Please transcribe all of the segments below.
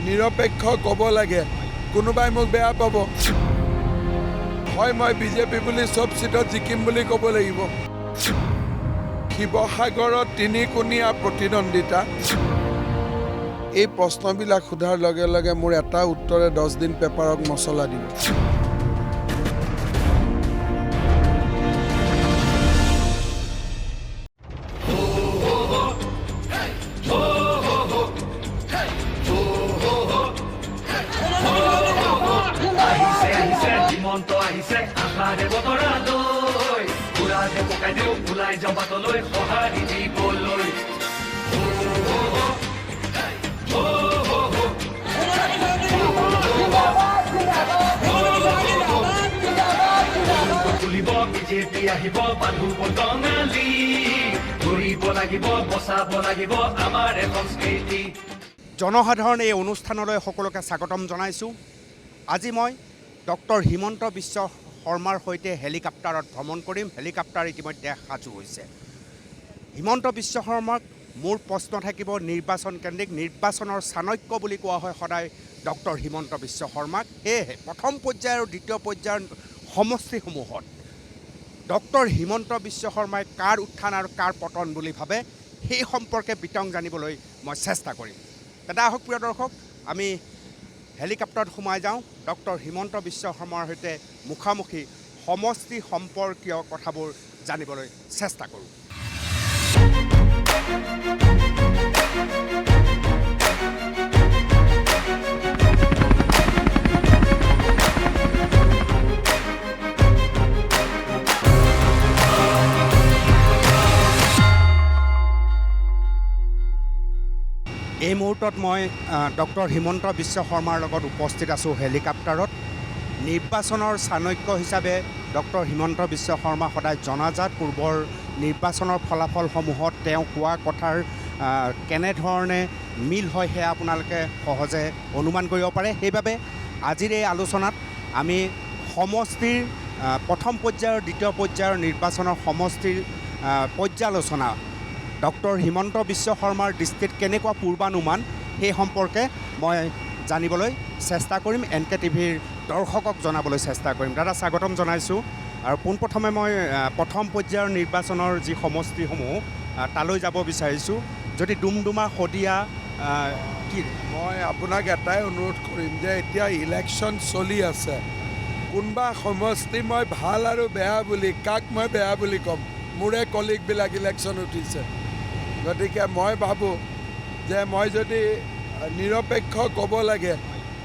নিৰপেক্ষ ক'ব লাগে, কোনোবাই মোক বেয়া পাব। হয়, মই বিজেপি বুলি চব চিটত জিকিম বুলি ক'ব লাগিব। শিৱসাগৰত তিনিকোণীয়া প্ৰতিদ্বন্দ্বিতা। এই প্ৰশ্নবিলাক সোধাৰ লগে লগে মোৰ এটা উত্তৰে 10 দিন পেপাৰক মছলা দিব। হিমন্ত আহিছে আশাৰে বতৰা লৈ, উৰাতে পকাই দিওঁ ওলাই যাওঁ বাটলৈ সঁহাৰি দিবলৈ। তুলিব বিজেপি আহিব বান্ধু বঙালী, ঘূৰিব লাগিব বচাব লাগিব আমাৰ সংস্কৃতি। জনসাধাৰণ এই অনুষ্ঠানলৈ সকলোকে স্বাগতম জনাইছোঁ। আজি মই ডক্টৰ হিমন্ত বিশ্ব শৰ্মাৰ সৈতে হেলিকপ্টাৰত ভ্ৰমণ কৰিম। হেলিকপ্টাৰ ইতিমধ্যে সাজু হৈছে। হিমন্ত বিশ্ব শৰ্মাক মোৰ প্ৰশ্ন থাকিব নিৰ্বাচন কেন্দ্ৰিক। নিৰ্বাচনৰ চাণক্য বুলি কোৱা হয় সদায় ডক্টৰ হিমন্ত বিশ্ব শৰ্মাক। সেয়েহে প্ৰথম পৰ্যায় আৰু দ্বিতীয় পৰ্যায়ৰ সমষ্টিসমূহত ডক্টৰ হিমন্ত বিশ্ব শৰ্মাই কাৰ উত্থান আৰু কাৰ পতন বুলি ভাবে, সেই সম্পৰ্কে বিতং জানিবলৈ মই চেষ্টা কৰিম। দাদা আহক প্ৰিয় দৰ্শক, আমি হেলিকপ্টাৰত সোমাই যাওঁ, ডক্টৰ হিমন্ত বিশ্ব শৰ্মাৰ সৈতে মুখামুখি সমষ্টি সম্পৰ্কীয় কথাবোৰ জানিবলৈ চেষ্টা কৰোঁ। এই মুহূৰ্তত মই ডক্টৰ হিমন্ত বিশ্ব শৰ্মাৰ লগত উপস্থিত আছোঁ হেলিকপ্টাৰত। নিৰ্বাচনৰ চাণক্য হিচাপে ডক্টৰ হিমন্ত বিশ্ব শৰ্মা সদায় জনাজাত। পূৰ্বৰ নিৰ্বাচনৰ ফলাফলসমূহত তেওঁ কোৱা কথাৰ কেনেধৰণে মিল হয় সেয়া আপোনালোকে সহজে অনুমান কৰিব পাৰে। সেইবাবে আজিৰ এই আলোচনাত আমি সমষ্টিৰ প্ৰথম পৰ্যায়ৰ দ্বিতীয় পৰ্যায়ৰ নিৰ্বাচনৰ সমষ্টিৰ পৰ্যালোচনা, ডক্টৰ হিমন্ত বিশ্ব শৰ্মাৰ দৃষ্টিত কেনেকুৱা পূৰ্বানুমান, সেই সম্পৰ্কে মই জানিবলৈ চেষ্টা কৰিম, NK TVৰ দৰ্শকক জনাবলৈ চেষ্টা কৰিম। দাদা স্বাগতম জনাইছোঁ। আৰু পোনপ্ৰথমে মই প্ৰথম পৰ্যায়ৰ নিৰ্বাচনৰ যি সমষ্টিসমূহ তালৈ যাব বিচাৰিছোঁ। যদি ডুমডুমা শদিয়া কি, মই আপোনাক এটাই অনুৰোধ কৰিম যে এতিয়া ইলেকশ্যন চলি আছে। কোনোবা সমষ্টি মই ভাল আৰু বেয়া বুলি, কাক মই বেয়া বুলি ক'ম? মোৰে কলিগবিলাক ইলেকশ্যন উঠিছে। গতিকে মই ভাবোঁ যে মই যদি নিৰপেক্ষ ক'ব লাগে,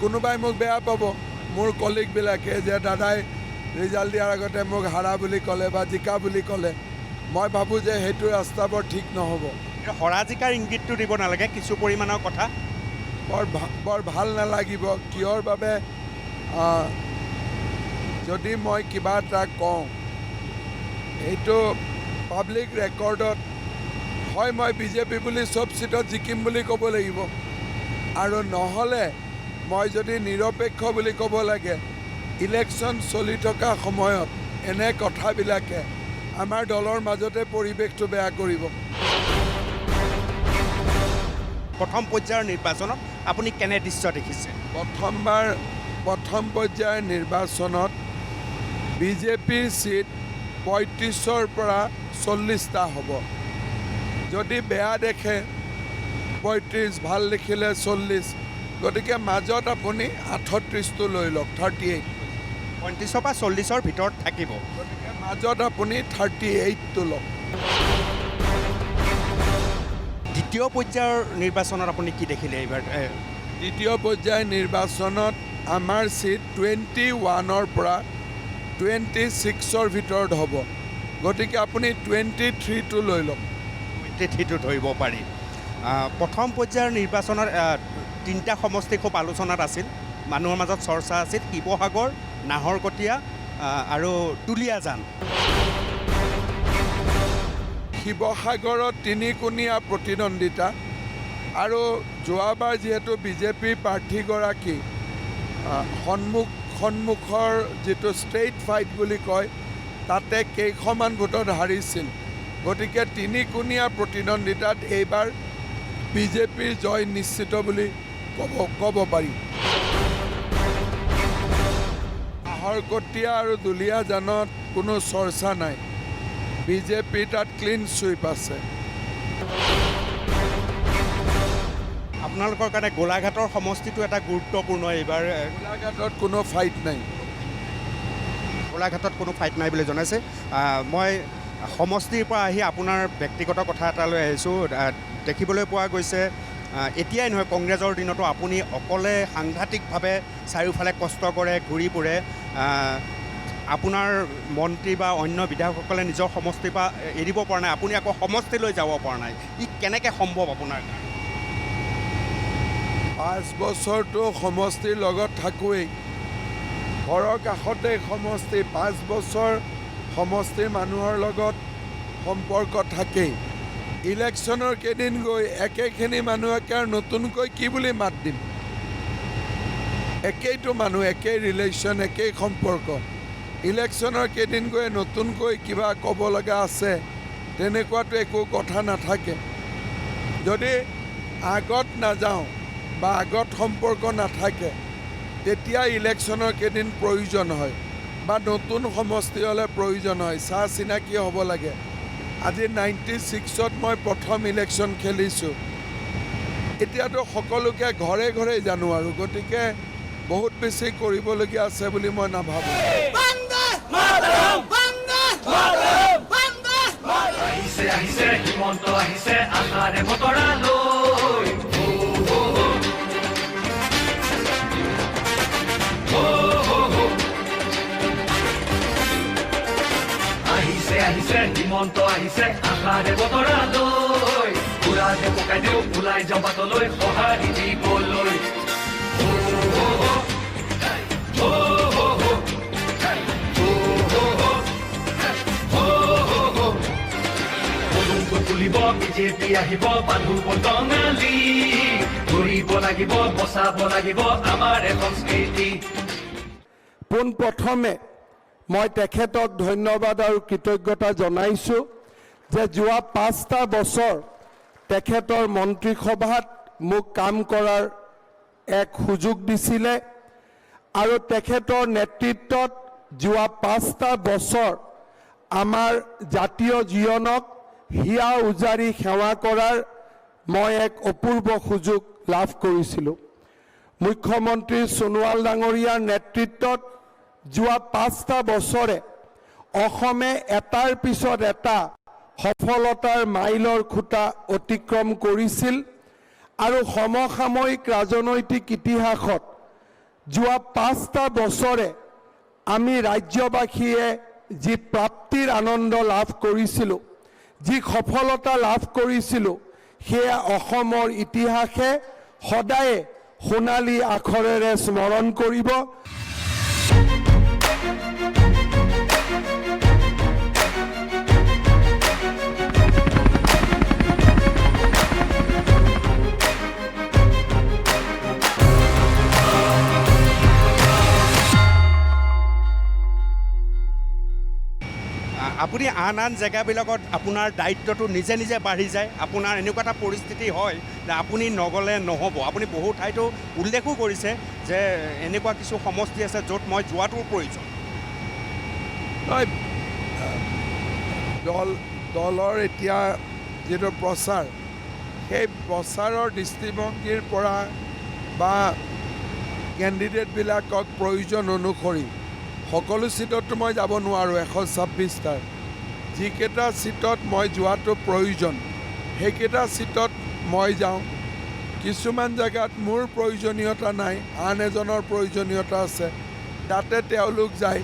কোনোবাই মোক বেয়া পাব। মোৰ কলিগবিলাকে যে দাদাই ৰিজাল্ট দিয়াৰ আগতে মোক হাৰা বুলি ক'লে বা জিকা বুলি ক'লে, মই ভাবোঁ যে সেইটো ৰাস্তা বৰ ঠিক নহ'ব। হৰা জিকাৰ ইংগিতটো দিব নালাগে, কিছু পৰিমাণৰ কথা বৰ ভাল নালাগিব। কিহৰ বাবে যদি মই কিবা এটা কওঁ, এইটো পাব্লিক ৰেকৰ্ডত হয়, মই বিজেপি বুলি চব চিটত জিকিম বুলি ক'ব লাগিব। আৰু নহ'লে মই যদি নিৰপেক্ষ বুলি ক'ব লাগে, ইলেকশ্যন চলি থকা সময়ত এনে কথাবিলাকে আমাৰ দলৰ মাজতে পৰিৱেশটো বেয়া কৰিব। প্ৰথম পৰ্যায়ৰ নিৰ্বাচনত আপুনি কেনে দৃশ্য দেখিছে? প্ৰথম পৰ্যায়ৰ নিৰ্বাচনত বিজেপিৰ চিট 35ৰ পৰা 40টা হ'ব। যদি বেয়া দেখে 35, ভাল দেখিলে 40, গতিকে মাজত আপুনি 38টো লৈ লওক, 38। 35 পৰা 40ৰ ভিতৰত থাকিব। গতিকে মাজত আপুনি 38টো লওক। দ্বিতীয় পৰ্যায়ৰ নিৰ্বাচনত আপুনি কি দেখিলে এইবাৰ? দ্বিতীয় পৰ্যায়ৰ নিৰ্বাচনত আমাৰ চিট 21ৰ পৰা 26ৰ ভিতৰত হ'ব। গতিকে আপুনি 23টো লৈ লওক। 23টো ধৰিব পাৰি। প্ৰথম পৰ্যায়ৰ নিৰ্বাচনত 3টা সমষ্টি খুব আলোচনাত আছিল, মানুহৰ মাজত চৰ্চা আছিল: শিৱসাগৰ, নাহৰকটীয়া আৰু দুলীয়াজান। শিৱসাগৰত তিনিকোণীয়া প্ৰতিদ্বন্দ্বিতা। আৰু যোৱাবাৰ যিহেতু বিজেপিৰ প্ৰাৰ্থীগৰাকী সন্মুখৰ যিটো ষ্ট্ৰেইট ফাইট বুলি কয়, তাতে কেইখনমান ভোটত হাৰিছিল। গতিকে তিনিকোণীয়া প্ৰতিদ্বন্দ্বিতাত এইবাৰ বিজেপিৰ জয় নিশ্চিত বুলি ক'ব পাৰি। নাহৰকটীয়া আৰু দুলীয়াজানত কোনো চৰ্চা নাই। বিজেপি তাত ক্লিন চুইপ আছে। আপোনালোকৰ কাৰণে গোলাঘাটৰ সমষ্টিটো এটা গুৰুত্বপূৰ্ণ এইবাৰ গোলাঘাটত কোনো ফাইট নাই। গোলাঘাটত কোনো ফাইট নাই বুলি জনাইছে। মই সমষ্টিৰ পৰা আহি আপোনাৰ ব্যক্তিগত কথা এটালৈ আহিছোঁ। দেখিবলৈ পোৱা গৈছে এতিয়াই নহয়, কংগ্ৰেছৰ দিনতো আপুনি অকলে সাংঘাতিকভাৱে চাৰিওফালে কষ্ট কৰে, ঘূৰি ফুৰে। আপোনাৰ মন্ত্ৰী বা অন্য বিধায়কসকলে নিজৰ সমষ্টিৰ পৰা এৰিব পৰা নাই, আপুনি আকৌ সমষ্টিলৈ যাব পৰা নাই। ই কেনেকৈ সম্ভৱ আপোনাৰ? 5 বছৰটো সমষ্টিৰ লগত থাকোঁৱেই। ঘৰৰ কাষতে সমষ্টি, 5 বছৰ সমষ্টিৰ মানুহৰ লগত সম্পৰ্ক থাকেই। ইলেকশ্যনৰ কেইদিন গৈ একেখিনি মানুহকে আৰু নতুনকৈ কি বুলি মাত দিম? একেইটো মানুহ, একেই ৰিলেশ্যন, একেই সম্পৰ্ক। ইলেকশ্যনৰ কেইদিন গৈ নতুনকৈ কিবা ক'ব লগা আছে তেনেকুৱাতো একো কথা নাথাকে। যদি আগত নাযাওঁ বা আগত সম্পৰ্ক নাথাকে তেতিয়া ইলেকশ্যনৰ কেইদিন প্ৰয়োজন হয় বা নতুন সমষ্টি হ'লে প্ৰয়োজন হয়। চাহ চিনাকি হ'ব লাগে। আজি 96ত মই প্ৰথম ইলেকশ্যন খেলিছোঁ। এতিয়াতো সকলোকে ঘৰে ঘৰে জানো আৰু, গতিকে বহুত বেছি কৰিবলগীয়া আছে বুলি মই নাভাবোঁ। আহিছে আহিছে হিমন্ত আহিছে আশাৰে বতৰা লৈ। আহিছে আহিছে হিমন্ত আহিছে আশাৰে বতৰা লৈ। উৰা দে পকাই দিওঁ ওলাই যাওঁ বাটলৈ সঁহাৰি দিবলৈ। তুলিব বিজেপি আহিব বান্ধু বঙালী। ধৰিব লাগিব বচাব লাগিব আমাৰ সংস্কৃতি। পোনপ্ৰথমে মই তেখেতক ধন্যবাদ আৰু কৃতজ্ঞতা জনাইছোঁ যে যোৱা 5টা বছৰ তেখেতৰ মন্ত্ৰীসভাত মোক কাম কৰাৰ এক সুযোগ দিছিলে আৰু তেখেতৰ নেতৃত্বত যোৱা 5টা বছৰ আমাৰ জাতীয় জীৱনক হিয়া উজাৰি সেৱা কৰাৰ মই এক অপূৰ্ব সুযোগ লাভ কৰিছিলোঁ। মুখ্যমন্ত্ৰী সোণোৱাল ডাঙৰীয়াৰ নেতৃত্বত যোৱা 5টা বছৰে অসমে এটাৰ পিছত এটা সফলতাৰ মাইলৰ খুঁটা অতিক্ৰম কৰিছিল আৰু সমসাময়িক ৰাজনৈতিক ইতিহাসত যোৱা 5টা বছৰে আমি ৰাজ্যবাসীয়ে যি প্ৰাপ্তিৰ আনন্দ লাভ কৰিছিলোঁ, যি সফলতা লাভ কৰিছিলোঁ, সেয়া অসমৰ ইতিহাসে সদায়ে সোণালী আখৰেৰে স্মৰণ কৰিব। আপুনি আন আন জেগাবিলাকত আপোনাৰ দায়িত্বটো নিজে নিজে বাঢ়ি যায়। আপোনাৰ এনেকুৱা এটা পৰিস্থিতি হয় যে আপুনি নগ'লে নহ'ব। আপুনি বহু ঠাইতো উল্লেখো কৰিছে যে এনেকুৱা কিছু সমষ্টি আছে য'ত মই যোৱাটোৰ প্ৰয়োজন। দলৰ এতিয়া যিটো প্ৰচাৰ, সেই প্ৰচাৰৰ দৃষ্টিভংগীৰ পৰা বা কেণ্ডিডেটবিলাকক প্ৰয়োজন অনুসৰি সকলো ছিটতো মই যাব নোৱাৰোঁ। 126টাৰ যিকেইটা ছিটত মই যোৱাটো প্ৰয়োজন সেইকেইটা ছিটত মই যাওঁ। কিছুমান জেগাত মোৰ প্ৰয়োজনীয়তা নাই, আন এজনৰ প্ৰয়োজনীয়তা আছে, তাতে তেওঁলোক যায়।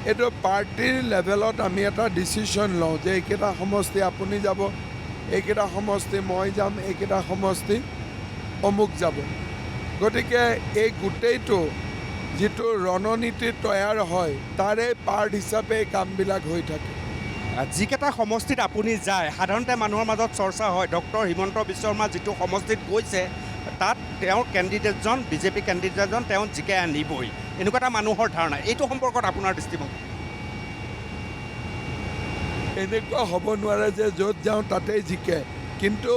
এইটো পাৰ্টিৰ লেভেলত আমি এটা ডিচিশ্যন লওঁ যে এইকেইটা সমষ্টি আপুনি যাব, এইকেইটা সমষ্টি মই যাম, এইকেইটা সমষ্টি অমুক যাব। গতিকে এই গোটেইটো যিটো ৰণনীতি তৈয়াৰ হয় তাৰে পাৰ্ট হিচাপে এই কামবিলাক হৈ থাকে। যিকেইটা সমষ্টিত আপুনি যায় সাধাৰণতে মানুহৰ মাজত চৰ্চা হয় ডক্টৰ হিমন্ত বিশ্ব শৰ্মা যিটো সমষ্টিত গৈছে তাত তেওঁৰ কেণ্ডিডেটজন বিজেপি কেণ্ডিডেটজন তেওঁ জিকাই আনিবই, এনেকুৱা এটা মানুহৰ ধাৰণা। এইটো সম্পৰ্কত আপোনাৰ দৃষ্টিভংগী? এনেকুৱা হ'ব নোৱাৰে যে য'ত যাওঁ তাতেই জিকে, কিন্তু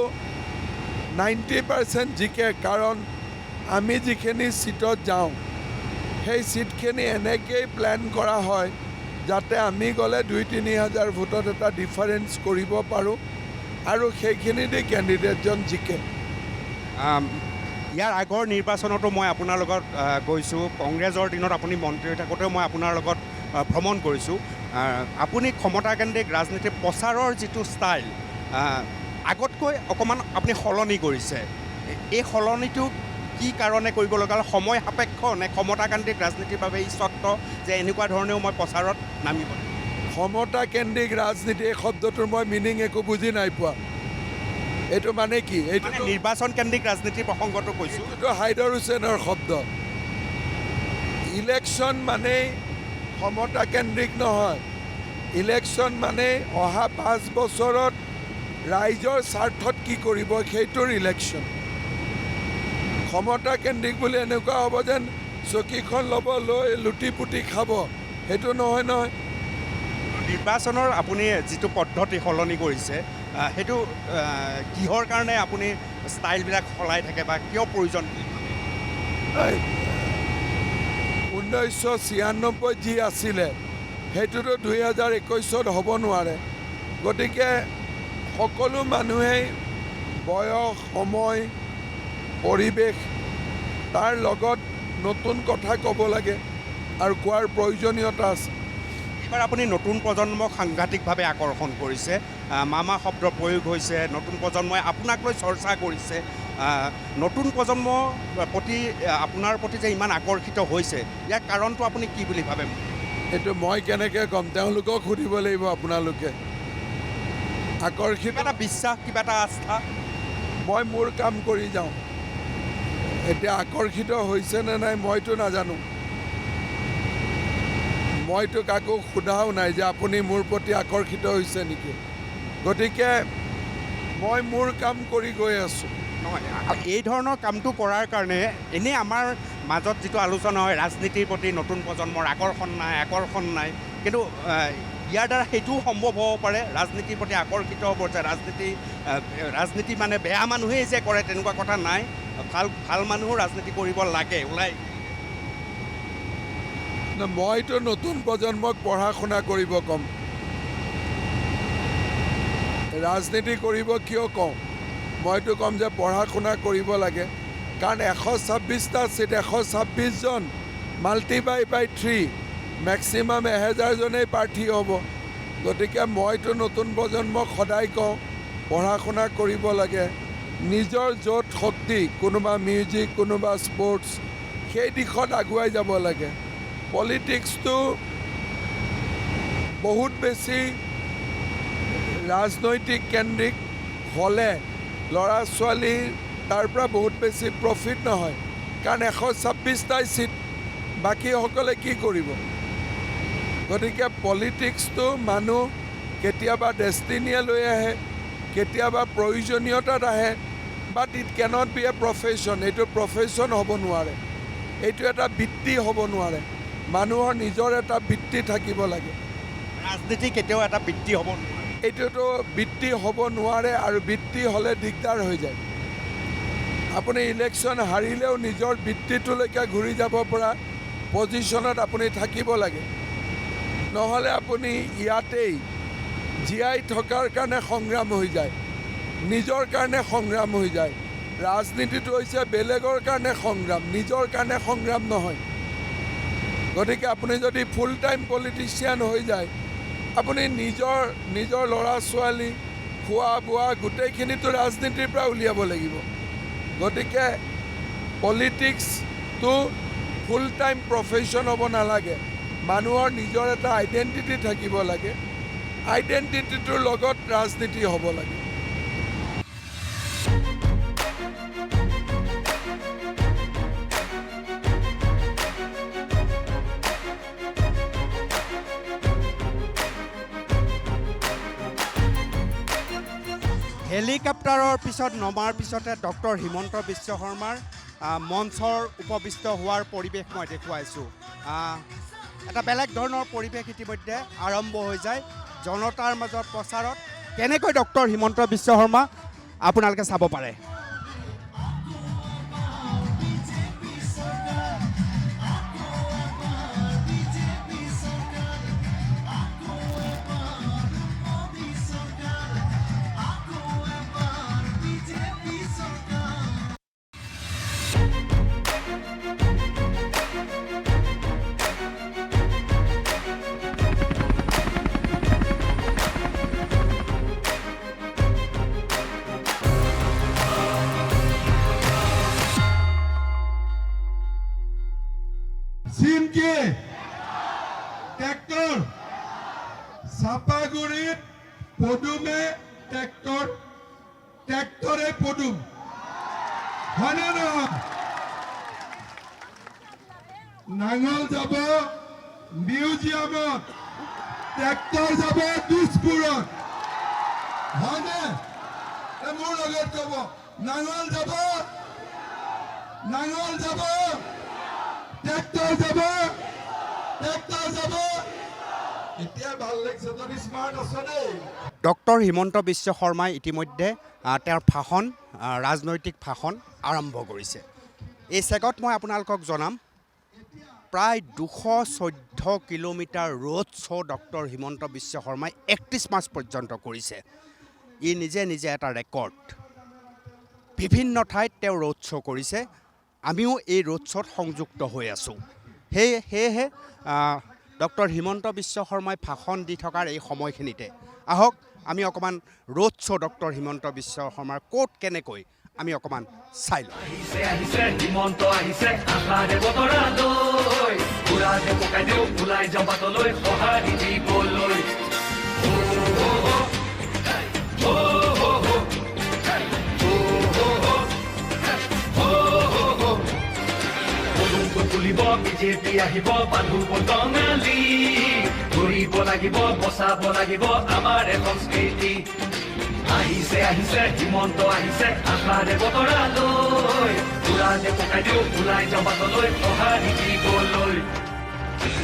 90% জিকে। কাৰণ আমি যিখিনি ছিটত যাওঁ সেই ছিটখিনি এনেকৈয়ে প্লেন কৰা হয় যাতে আমি গ'লে 2-3 হাজাৰ ভোটত এটা ডিফাৰেঞ্চ কৰিব পাৰোঁ আৰু সেইখিনি দি কেণ্ডিডেটজন জিকে। ইয়াৰ আগৰ নিৰ্বাচনতো মই আপোনাৰ লগত গৈছোঁ, কংগ্ৰেছৰ দিনত আপুনি মন্ত্ৰী হৈ থাকোঁতেও মই আপোনাৰ লগত ভ্ৰমণ কৰিছোঁ। আপুনি ক্ষমতাকেন্দ্ৰিক ৰাজনীতিৰ প্ৰচাৰৰ যিটো ষ্টাইল আগতকৈ অকণমান আপুনি সলনি কৰিছে। এই সলনিটো কি কাৰণে কৰিব লগা হ'ল? সময় সাপেক্ষ নে ক্ষমতাকেন্দ্ৰিক ৰাজনীতিৰ বাবে ই স্বত্ব যে এনেকুৱা ধৰণেও মই প্ৰচাৰত নামিব? ক্ষমতাকেন্দ্ৰিক ৰাজনীতি এই শব্দটোৰ মই মিনিং একো বুজি নাই পোৱা। এইটো মানে কি? এইটো নিৰ্বাচন কেন্দ্ৰিক ৰাজনীতিৰ প্ৰসংগটো কৈছোঁ। এইটো হাইদৰ হুছেইনৰ শব্দ। ইলেকশ্যন মানেই ক্ষমতাকেন্দ্ৰিক নহয়। ইলেকশ্যন মানে অহা 5 বছৰত ৰাইজৰ স্বাৰ্থত কি কৰিব সেইটোৰ ইলেকশ্যন। ক্ষমতাকেন্দ্ৰিক বুলি এনেকুৱা হ'ব যেন চকীখন ল'ব, লৈ লুটি পুটি খাব, সেইটো নহয় নহয়। নিৰ্বাচনৰ আপুনি যিটো পদ্ধতি সলনি কৰিছে সেইটো কিহৰ কাৰণে আপুনি ষ্টাইলবিলাক সলাই থাকে বা কিয় প্ৰয়োজন? 1996 যি আছিলে সেইটোতো 2021 হ'ব নোৱাৰে। গতিকে সকলো মানুহেই বয়স, সময়, পৰিৱেশ তাৰ লগত নতুন কথা ক'ব লাগে আৰু কোৱাৰ প্ৰয়োজনীয়তা আছে। এইবাৰ আপুনি নতুন প্ৰজন্মক সাংঘাতিকভাৱে আকৰ্ষণ কৰিছে। মামা শব্দ প্ৰয়োগ হৈছে, নতুন প্ৰজন্মই আপোনাক লৈ চৰ্চা কৰিছে। নতুন প্ৰজন্মৰ প্ৰতি আপোনাৰ প্ৰতি যে ইমান আকৰ্ষিত হৈছে ইয়াৰ কাৰণটো আপুনি কি বুলি ভাবে? এইটো মই কেনেকৈ ক'ম? তেওঁলোকক সুধিব লাগিব আপোনালোকে। আকৰ্ষিত কিবা এটা বিশ্বাস, কিবা এটা আস্থা। মই মোৰ কাম কৰি যাওঁ। এতিয়া আকৰ্ষিত হৈছে নে নাই মইতো নাজানো। মইতো কাকো সোধাও নাই যে আপুনি মোৰ প্ৰতি আকৰ্ষিত হৈছে নেকি। গতিকে মই মোৰ কাম কৰি গৈ আছোঁ। নহয়, এই ধৰণৰ কামটো কৰাৰ কাৰণে এনেই আমাৰ মাজত যিটো আলোচনা হয় ৰাজনীতিৰ প্ৰতি নতুন প্ৰজন্মৰ আকৰ্ষণ নাই, কিন্তু ইয়াৰ দ্বাৰা সেইটোও সম্ভৱ হ'ব পাৰে। ৰাজনীতিৰ প্ৰতি আকৰ্ষিত হ'ব যে ৰাজনীতি মানে বেয়া মানুহেই যে কৰে তেনেকুৱা কথা নাই। ভাল মানুহো ৰাজনীতি কৰিব লাগে। মইতো নতুন প্ৰজন্মক পঢ়া শুনা কৰিব ক'ম। ৰাজনীতি কৰিব কিয় কওঁ? মইতো ক'ম যে পঢ়া শুনা কৰিব লাগে। কাৰণ 126টা ছিট, 126জন মাল্টিপ্লাই বাই 3 মেক্সিমাম 1000জনেই প্ৰাৰ্থী হ'ব। গতিকে মইতো নতুন প্ৰজন্মক সদায় কওঁ পঢ়া শুনা কৰিব লাগে। নিজৰ য'ত শক্তি, কোনোবা মিউজিক, কোনোবা স্পৰ্টছ, সেই দিশত আগুৱাই যাব লাগে। পলিটিক্সটো বহুত বেছি ৰাজনৈতিক কেন্দ্ৰিক হ'লে ল'ৰা ছোৱালী তাৰ পৰা বহুত বেছি প্ৰফিট নহয়। কাৰণ 126টাই ছিট, বাকীসকলে কি কৰিব? গতিকে পলিটিক্সটো মানুহ কেতিয়াবা ডেষ্টিনিয়ে লৈ আহে, কেতিয়াবা প্ৰয়োজনীয়তাত আহে, but it can't be a profession. এইটো প্ৰফেশ্যন হ'ব নোৱাৰে, এইটো এটা বৃত্তি হ'ব নোৱাৰে। মানুহৰ নিজৰ এটা বৃত্তি থাকিব লাগে। ৰাজনীতি কেতিয়াও এটা বৃত্তি হ'ব নোৱাৰে। এইটোতো বৃত্তি হ'ব নোৱাৰে আৰু বৃত্তি হ'লে দিগদাৰ হৈ যায়। আপুনি ইলেকশ্যন হাৰিলেও নিজৰ বৃত্তিটোলৈকে ঘূৰি যাব পৰা পজিশ্যনত আপুনি থাকিব লাগে। নহ'লে আপুনি ইয়াতেই জীয়াই থকাৰ কাৰণে সংগ্ৰাম হৈ যায়, নিজৰ কাৰণে সংগ্ৰাম হৈ যায়। ৰাজনীতিটো হৈছে বেলেগৰ কাৰণে সংগ্ৰাম, নিজৰ কাৰণে সংগ্ৰাম নহয়। গতিকে আপুনি যদি ফুল টাইম পলিটিচিয়ান হৈ যায়, আপুনি নিজৰ ল'ৰা ছোৱালী খোৱা বোৱা গোটেইখিনিতো ৰাজনীতিৰ পৰা উলিয়াব লাগিব। গতিকে পলিটিক্সটো ফুল টাইম প্ৰফেশ্যন হ'ব নালাগে। মানুহৰ নিজৰ এটা আইডেণ্টিটি থাকিব লাগে। আইডেণ্টিটিটোৰ লগত ৰাজনীতি হ'ব লাগে। হেলিকপ্টাৰৰ পিছত নমাৰ পিছতে ডক্টৰ হিমন্ত বিশ্ব শৰ্মাৰ মঞ্চৰ উপবিষ্ট হোৱাৰ পৰিৱেশ মই দেখুৱাইছোঁ। এটা বেলেগ ধৰণৰ পৰিৱেশ ইতিমধ্যে আৰম্ভ হৈ যায় জনতাৰ মাজত প্ৰচাৰত। কেনেকৈ ডক্টৰ হিমন্ত বিশ্ব শৰ্মা আপোনালোকে চাব পাৰে? পদুমে ট্ৰেক্টৰে পদুম হয়নে নহয়? নাঙল যাব মিউজিয়ামত, ট্ৰেক্টৰ যাব দিছপুৰত হয়নে? মোৰ লগত ক'ব নাঙল যাব ট্ৰেক্টৰ যাব এতিয়া ভাল লাগিছে। তুমি স্মাৰ্ট আছ দেই। ডক্টৰ হিমন্ত বিশ্ব শৰ্মাই ইতিমধ্যে তেওঁৰ ভাষণ ৰাজনৈতিক ভাষণ আৰম্ভ কৰিছে। এই চেগত মই আপোনালোকক জনাম প্ৰায় 214 kilometre road show' doctor Himanta Biswa শৰ্মাই 31 মাৰ্চ পৰ্যন্ত কৰিছে। ই নিজে নিজে এটা ৰেকৰ্ড। বিভিন্ন ঠাইত তেওঁ ৰোড শ্ব' কৰিছে। আমিও এই ৰোড শ্ব'ত সংযুক্ত হৈ আছোঁ। সেয়েহে ডক্টৰ হিমন্ত বিশ্ব শৰ্মাই ভাষণ দি থকাৰ এই সময়খিনিতে আহক আমি অকণমান ৰোড শ্ব' ডক্টৰ হিমন্ত বিশ্ব শৰ্মাৰ ক'ত কেনেকৈ আমি অকণমান চাই লওঁ। আহিছে আহিছে হিমন্ত আহিছে আশাৰে বতৰা লৈ উৰা দে পকাই দিওঁ ওলাই যাওঁ বাটলৈ সঁহাৰি দিবলৈ তুলিব বিজেপি আহিব বান্ধু বঙালী ঘূৰিব লাগিব বচাব লাগিব আমাৰ সংস্কৃতি আহিছে আহিছে হিমন্ত আহিছে আশাৰে বতৰা লৈ উৰা দে পকাই দিওঁ ওলাই যাওঁ বাটলৈ সঁহাৰি দিবলৈ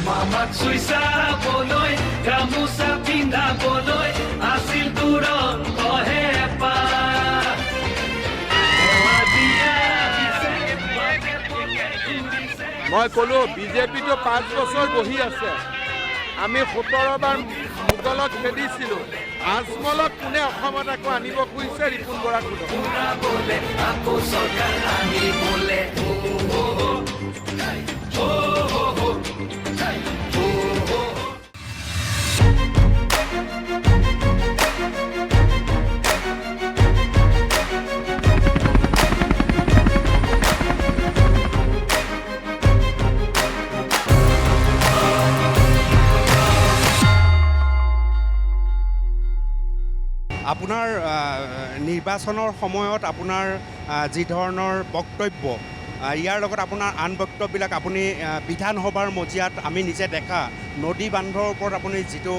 মামাক চুই চাবলৈ গামোচা পিন্ধাবলৈ আছিল তুৰন্তহে মই ক'লোঁ বিজেপিটো 5 বছৰ বহি আছে। আমি 17 বাৰ মোগলক খেদিছিলোঁ। আজমলক কোনে অসমত আকৌ আনিব খুজিছে? ৰিপুণ বৰাক আকৌ চৰকাৰ আনিবলে আপোনাৰ নিৰ্বাচনৰ সময়ত আপোনাৰ যি ধৰণৰ বক্তব্য ইয়াৰ লগত আপোনাৰ আন বক্তব্যবিলাক আপুনি বিধানসভাৰ মজিয়াত আমি নিজে দেখা নদী বান্ধৰ ওপৰত আপুনি যিটো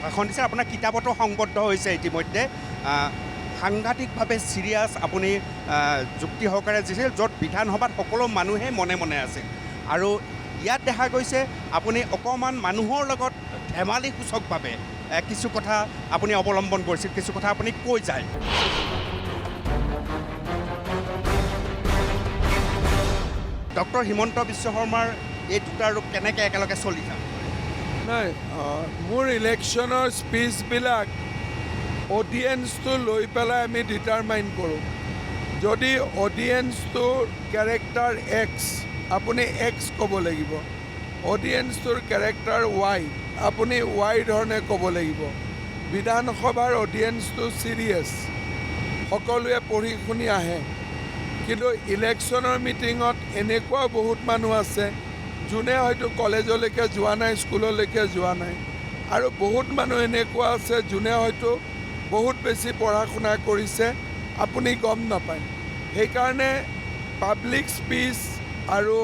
ভাষণ দিছে আপোনাৰ কিতাপতো সংবদ্ধ হৈছে ইতিমধ্যে সাংঘাতিকভাৱে চিৰিয়াছ আপুনি যুক্তি সহকাৰে দিছিল য'ত বিধানসভাত সকলো মানুহে মনে মনে আছিল আৰু ইয়াত দেখা গৈছে আপুনি অকণমান মানুহৰ লগত ধেমালি সূচকভাৱে কিছু কথা আপুনি অৱলম্বন কৰিছিল, কিছু কথা আপুনি কৈ যায়। ডক্টৰ হিমন্ত বিশ্ব শৰ্মাৰ এই দুটা ৰূপ কেনেকৈ একেলগে চলি যায়? নাই, মোৰ ইলেকশ্যনৰ স্পীচবিলাক অডিয়েঞ্চটো লৈ পেলাই আমি ডিটাৰমাইন কৰোঁ। যদি অডিয়েঞ্চটোৰ কেৰেক্টাৰ এক্স, আপুনি এক্স ক'ব লাগিব। অডিয়েঞ্চটোৰ কেৰেক্টাৰ ৱাই, আপুনি ৱাই ধৰণে ক'ব লাগিব। বিধানসভাৰ অডিয়েঞ্চটো চিৰিয়াছ, সকলোৱে পঢ়ি শুনি আহে। কিন্তু ইলেকশ্যনৰ মিটিঙত এনেকুৱাও বহুত মানুহ আছে যোনে হয়তো কলেজলৈকে যোৱা নাই, স্কুললৈকে যোৱা নাই, আৰু বহুত মানুহ এনেকুৱা আছে যোনে হয়তো বহুত বেছি পঢ়া শুনা কৰিছে, আপুনি গম নাপায়। সেইকাৰণে পাব্লিক স্পীচ আৰু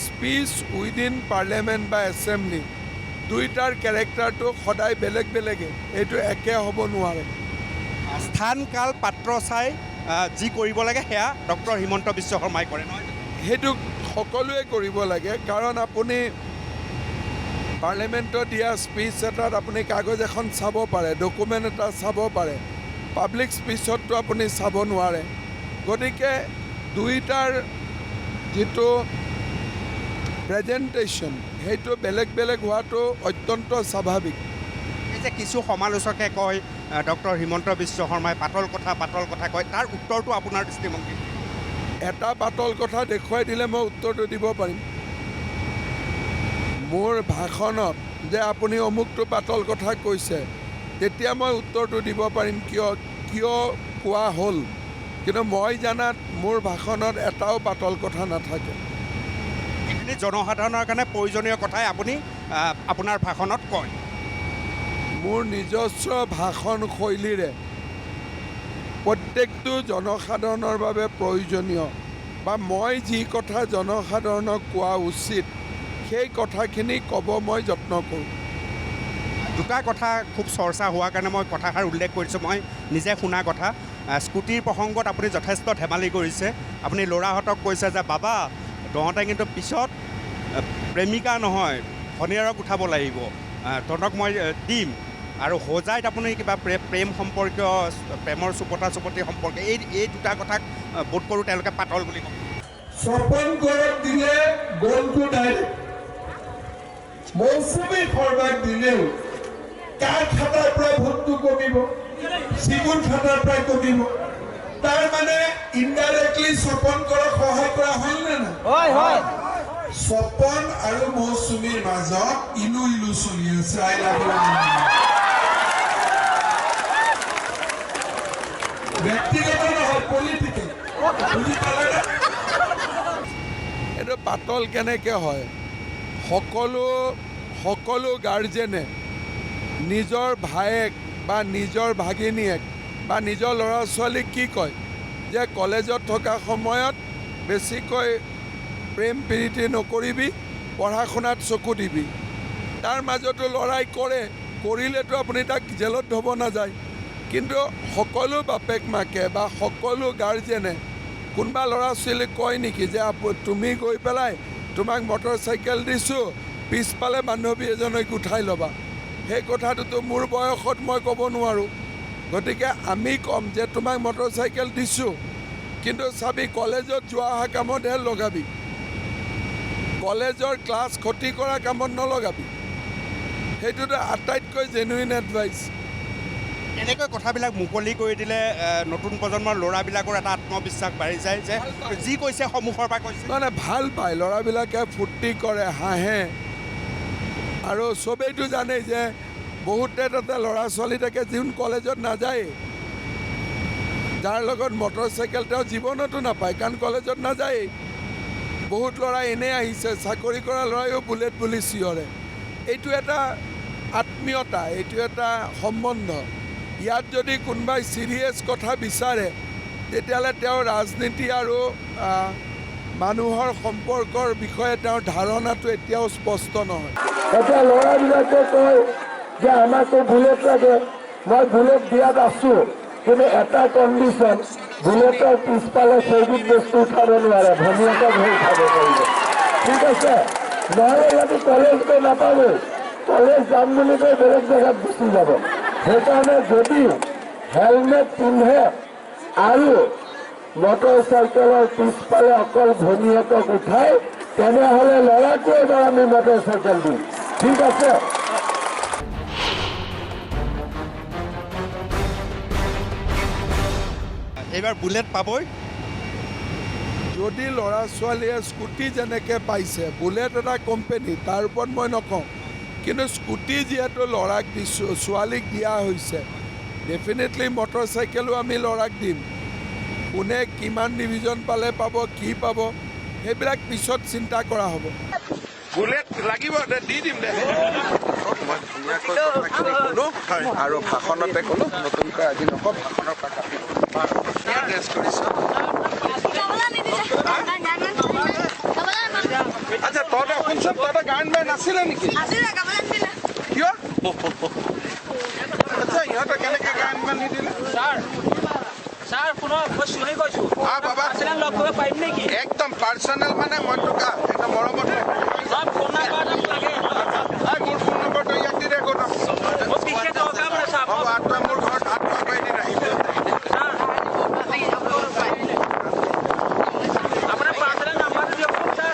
স্পীচ উইদিন পাৰ্লিয়ামেণ্ট বা এছেম্বলি দুইটাৰ কেৰেক্টাৰটো সদায় বেলেগ বেলেগে, এইটো একে হ'ব নোৱাৰে। স্থান কাল পাত্ৰ চাই যি কৰিব লাগে সেয়া ডক্টৰ হিমন্ত বিশ্ব শৰ্মাই কৰে নহয়? সেইটো সকলোৱে কৰিব লাগে, কাৰণ আপুনি পাৰ্লিয়ামেণ্টত দিয়া স্পীচ এটাত আপুনি কাগজ এখন চাব পাৰে, ডকুমেণ্ট এটা চাব পাৰে। পাব্লিক স্পীচততো আপুনি চাব নোৱাৰে। গতিকে দুইটাৰ যিটো প্ৰেজেণ্টেশ্যন সেইটো বেলেগ বেলেগ হোৱাটো অত্যন্ত স্বাভাৱিক। এই যে কিছু সমালোচকে কয় ডক্টৰ হিমন্ত বিশ্ব শৰ্মাই পাতল কথা কয়, তাৰ উত্তৰটো আপোনাৰ দৃষ্টিভংগী? এটা পাতল কথা দেখুৱাই দিলে মই উত্তৰটো দিব পাৰিম। মোৰ ভাষণত যে আপুনি অমুকটো পাতল কথা কৈছে, তেতিয়া মই উত্তৰটো দিব পাৰিম কিয় কোৱা হ'ল। কিন্তু মই জানাত মোৰ ভাষণত এটাও পাতল কথা নাথাকে। এইখিনি জনসাধাৰণৰ কাৰণে প্ৰয়োজনীয় কথাই আপুনি আপোনাৰ ভাষণত কয়। মোৰ নিজস্ব ভাষণ শৈলীৰে প্ৰত্যেকটো জনসাধাৰণৰ বাবে প্ৰয়োজনীয় বা মই যি কথা জনসাধাৰণক কোৱা উচিত সেই কথাখিনি ক'ব মই যত্ন কৰোঁ। দুটা কথা খুব চৰ্চা হোৱাৰ কাৰণে মই কথাষাৰ উল্লেখ কৰিছোঁ। মই নিজে শুনা কথা, স্কুটিৰ প্ৰসংগত আপুনি যথেষ্ট ধেমালি কৰিছে। আপুনি ল'ৰাহঁতক কৈছে যে বাবা তহঁতে কিন্তু পিছত প্ৰেমিকা নহয় ভনীয়েৰক উঠাব লাগিব, তহঁতক মই দিম। আৰু হোজাইত আপুনি কিবা প্ৰেম সম্পৰ্কীয় প্ৰেমৰ চুপতা চুপতি সম্পৰ্কে এই দুটা কথাক বোধ কৰোঁ তেওঁলোকে পাতল বুলি ক'ব। স্বপন কৰক দিলে গ'লটো ডাইৰেক্ট, মৌচুমী শৰ্মাক দিলেও কাৰ খাতাৰ পৰা ভোটটো কমিব, চিগুন খাতাৰ পৰা কমিব। তাৰ মানে ইনডাইৰেক্টলি স্বপন কৰক সহায় কৰা হ'ল নে নাই? হয়। স্বপন আৰু মৌচুমীৰ মাজত ইলু চলি আছে। আই লাভ ব্যক্তিগত নহয়, পলিটিকেল। বুজি পালে? এইটো পাতল কেনেকৈ হয়? সকলো গাৰ্জেনে নিজৰ ভায়েক বা নিজৰ ভাগিনীয়েক বা নিজৰ ল'ৰা ছোৱালীক কি কয় যে কলেজত থকা সময়ত বেছিকৈ প্ৰেম প্ৰীতি নকৰিবি, পঢ়া শুনাত চকু দিবি। তাৰ মাজতো ল'ৰাই কৰিলেতো আপুনি তাক জেলত থ'ব নাযায়। কিন্তু সকলো বাপেক মাকে বা সকলো গাৰ্জেনে কোনোবা ল'ৰা ছোৱালীক কয় নেকি যে তুমি গৈ পেলাই তোমাক মটৰ চাইকেল দিছোঁ, পিছফালে বান্ধৱী এজনীক উঠাই ল'বা? সেই কথাটোতো মোৰ বয়সত মই ক'ব নোৱাৰোঁ। গতিকে আমি ক'ম যে তোমাক মটৰ চাইকেল দিছোঁ, কিন্তু চাবি কলেজত যোৱা অহা কামতহে লগাবি, কলেজৰ ক্লাছ ক্ষতি কৰা কামত নলগাবি। সেইটোতো আটাইতকৈ জেনুইন এডভাইচ। এনেকৈ কথাবিলাক মুকলি কৰি দিলে নতুন প্ৰজন্মৰ ল'ৰাবিলাকৰ এটা আত্মবিশ্বাস বাঢ়ি যায় যে যি কৈছে সন্মুখৰ পৰা কৈছে। মানে ভাল পায়, ল'ৰাবিলাকে ফূৰ্তি কৰে, হাঁহে। আৰু চবেইতো জানেই যে বহুতে তাতে ল'ৰা ছোৱালী থাকে যোন কলেজত নাযায়, যাৰ লগত মটৰ চাইকেল তেওঁ জীৱনতো নাপায়, কাৰণ কলেজত নাযায়েই। বহুত ল'ৰা এনেই আহিছে, চাকৰি কৰা ল'ৰাইও বুলেট বুলি চিঞৰে। এইটো এটা আত্মীয়তা, এইটো এটা সম্বন্ধ। ইয়াত যদি কোনোবাই ছিৰিয়াছ কথা বিচাৰে তেতিয়াহ'লে তেওঁৰ ৰাজনীতি আৰু মানুহৰ সম্পৰ্কৰ বিষয়ে তেওঁৰ ধাৰণাটো এতিয়াও স্পষ্ট নহয়। এতিয়া ল'ৰাবিলাকে কয় যে আমাকো বুলেট লাগে, মই বুলেট দিয়াত আছোঁ, কিন্তু এটা কণ্ডিশ্যন, বুলেটৰ পিছফালে সেইবিধ বস্তু উঠাব নোৱাৰে, ভনীয়েকক হৈ উঠাব পাৰিব। ঠিক আছে? নহ'লে ইয়াতে কলেজ গৈ নাপাবই, কলেজ যাম বুলি কৈ বেলেগ জেগাত গুচি যাব। সেইকাৰণে যদি হেলমেট পিন্ধে আৰু মটৰ চাইকেলৰ পিছফালে অকল ভনীয়েকক উঠাই, তেনেহ'লে ল'ৰাকো এবাৰ আমি মটৰ চাইকেল দিম। ঠিক আছে? এইবাৰ বুলেট পাবই। যদি ল'ৰা ছোৱালীয়ে স্কুটি যেনেকৈ পাইছে, বুলেট এটা কোম্পেনী, তাৰ ওপৰত মই নকওঁ, কিন্তু স্কুটি যিহেতু ল'ৰাক দিছোঁ, ছোৱালীক দিয়া হৈছে, ডেফিনেটলি মটৰ চাইকেলো আমি ল'ৰাক দিম। কোনে কিমান ডিভিজন পালে পাব, কি পাব, সেইবিলাক পিছত চিন্তা কৰা হ'ব। বুলেট লাগিব, দি দিম দে। মই ধুনীয়াকৈ কথাখিনি ক'লোঁ আৰু ভাষণতে ক'লোঁ, নতুনকৈ আজি নকওঁ, ভাষণৰ পৰা কাটিব। ড্ৰেছ কৰিছোঁ। আচ্ছা, তহঁতে শুনচোন, তহঁতে গান বাই নাছিলে নেকি? কিয়? আচ্ছা, ইহঁতে কেনেকৈ গান বান নিদিলে? ছাৰ শুনক, মই চুহি কৈছোঁ, বাবা লগ কৰিব পাৰিম নেকি? একদম পাৰ্চনেল, মানে মই তোক একদম মৰমত ফোন নাম্বাৰটো লাগে। মোৰ ফোন নম্বৰটো ইয়াত দি দে, গ'ল। মোৰ বিশেষ দৰকাৰ মানে ছাৰ। হ'ব, তই মোৰ ঘৰত 8 টকা এদিন আহিব। আপোনাৰ পাৰ্চনেল নাম্বাৰটো দিয়কচোন ছাৰ।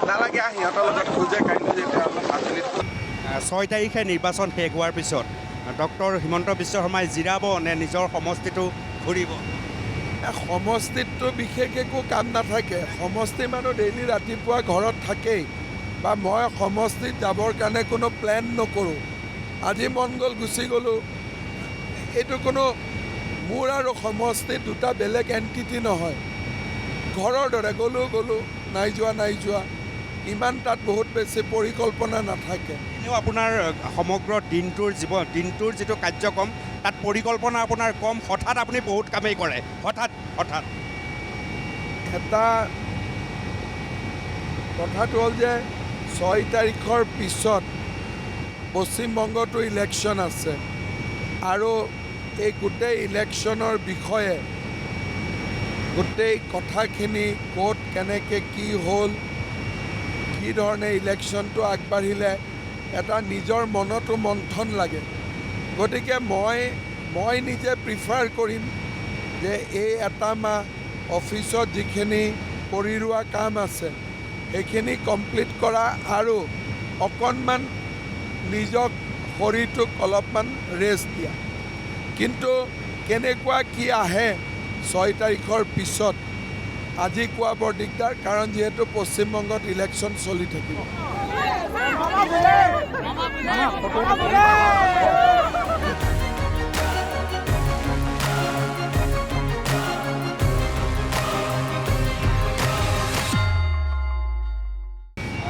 নালাগে, সিহঁতৰ লগত খোজে কাইলৈ যেতিয়া অলপ মাজুলীত 6 তাৰিখে নিৰ্বাচন শেষ হোৱাৰ পিছত ডক্টৰ হিমন্ত বিশ্ব শৰ্মাই জিৰাব নে নিজৰ সমষ্টিটো ঘূৰিব? সমষ্টিতটো বিশেষ একো কাম নাথাকে। সমষ্টি মানুহ ডেইলি ৰাতিপুৱা ঘৰত থাকেই, বা মই সমষ্টিত যাবৰ কাৰণে কোনো প্লেন নকৰোঁ। আজি মন গ'ল গুচি গ'লোঁ। এইটো কোনো মোৰ আৰু সমষ্টিত দুটা বেলেগ এণ্টিটি নহয়। ঘৰৰ দৰে গ'লোঁ নাই যোৱা। ইমান তাত বহুত বেছি পৰিকল্পনা নাথাকে। এনেও আপোনাৰ সমগ্ৰ দিনটোৰ যিটো কাৰ্যক্ৰম তাত পৰিকল্পনা আপোনাৰ কম, হঠাৎ আপুনি বহুত কামেই কৰে, হঠাৎ এটা কথাটো হ'ল যে 6 তাৰিখৰ পিছত পশ্চিমবংগতো ইলেকশ্যন আছে আৰু এই গোটেই ইলেকশ্যনৰ বিষয়ে গোটেই কথাখিনি ক'ত কেনেকৈ কি হ'ল, কি ধৰণে ইলেকশ্যনটো আগবাঢ়িলে এটা নিজৰ মনতো মন্থন লাগে। গতিকে মই নিজে প্ৰিফাৰ কৰিম যে এই এটা মাহ অফিচত যিখিনি কৰি ৰোৱা কাম আছে সেইখিনি কমপ্লিট কৰা আৰু অকণমান নিজক শৰীৰটোক অলপমান ৰেষ্ট দিয়া। কিন্তু কেনেকুৱা কি আহে 6 তাৰিখৰ পিছত আজি কোৱা বৰ দিগদাৰ, কাৰণ যিহেতু পশ্চিমবংগত ইলেকশ্যন চলি থাকিব।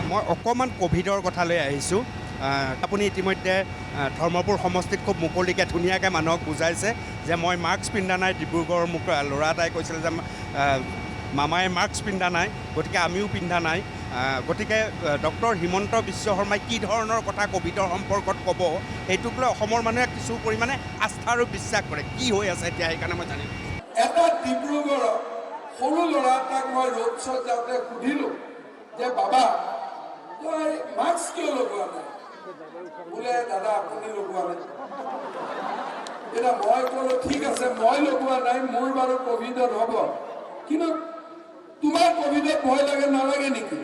মই অকণমান ক'ভিডৰ কথালৈ আহিছোঁ। আপুনি ইতিমধ্যে ধৰ্মপুৰ সমষ্টিত খুব মুকলিকৈ ধুনীয়াকৈ মানুহক বুজাইছে যে মই মাস্ক পিন্ধা নাই। ডিব্ৰুগড়ৰ মোক ল'ৰা এটাই কৈছিলে যে মামাই মাস্ক পিন্ধা নাই, গতিকে আমিও পিন্ধা নাই। গতিকে ডক্টৰ হিমন্ত বিশ্ব শৰ্মাই কি ধৰণৰ কথা ক'ভিডৰ সম্পৰ্কত ক'ব, সেইটোক লৈ অসমৰ মানুহে কিছু পৰিমাণে আস্থা আৰু বিশ্বাস কৰে। কি হৈ আছে এতিয়া সেইকাৰণে মই জানিম। এটা ডিব্ৰুগড়ৰ সৰু ল'ৰা এটাক মই ৰোড শ্ব'ত যাওঁতে সুধিলোঁ যে বাবা তই মাস্ক কিয় লগোৱা নাই? বোলে দাদা আপুনি লগোৱা নাই। এতিয়া মই ক'লো ঠিক আছে মই লগোৱা নাই, মোৰ বাৰু ক'ভিডত হ'ব, কিন্তু তোমাৰ ক'ভিডত ভয় লাগে নালাগে নেকি?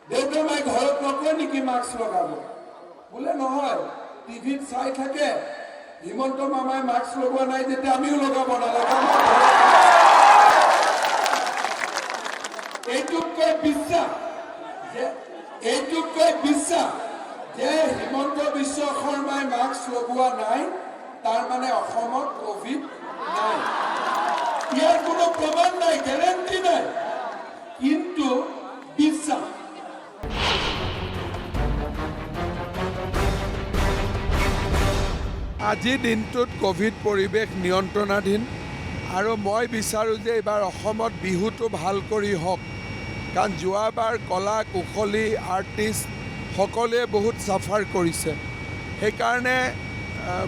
দেউতা মাই ঘৰত নকয় নেকি মাস্ক লগাব? বোলে নহয়, টিভিত চাই থাকে হিমন্ত মামাই মাস্ক লগোৱা নাই যেতিয়া আমিও লগাব নালাগে। এইটোতকৈ বিশ্বাস যে হিমন্ত বিশ্ব শৰ্মাই মাস্ক লগোৱা নাই তাৰ মানে অসমত ক'ভিড নাই। ইয়াৰ কোনো প্ৰমাণ নাই, গেৰেণ্টি নাই, কিন্তু বিশ্বাস। আজিৰ দিনটোত ক'ভিড পৰিৱেশ নিয়ন্ত্ৰণাধীন আৰু মই বিচাৰোঁ যে এইবাৰ অসমত বিহুটো ভাল কৰি হওক, কাৰণ যোৱাবাৰ কলা কুশলী আৰ্টিষ্ট সকলোৱে বহুত চাফাৰ কৰিছে। সেইকাৰণে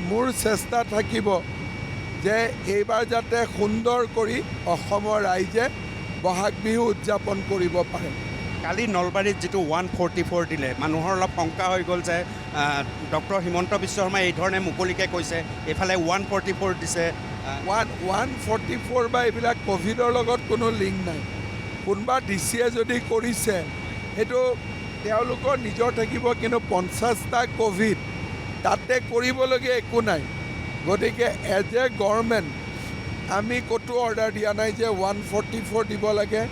মোৰ চেষ্টা থাকিব যে এইবাৰ যাতে সুন্দৰ কৰি অসমৰ ৰাইজে বহাগ বিহু উদযাপন কৰিব পাৰে। কালি নলবাৰীত যিটো 144 দিলে, মানুহৰ অলপ শংকা হৈ গ'ল যে ডক্টৰ হিমন্ত বিশ্ব শৰ্মাই এই ধৰণে মুকলিকৈ কৈছে, এইফালে 144 দিছে। 144 বা এইবিলাক ক'ভিডৰ লগত কোনো লিংক নাই। কোনোবা ডিচিয়ে যদি কৰিছে সেইটো তেওঁলোকৰ নিজৰ থাকিব, কিন্তু 50টা ক'ভিড তাতে কৰিবলগীয়া একো নাই। গতিকে এজ এ গভৰ্ণমেণ্ট আমি ক'তো অৰ্ডাৰ দিয়া নাই যে 144 দিব লাগে।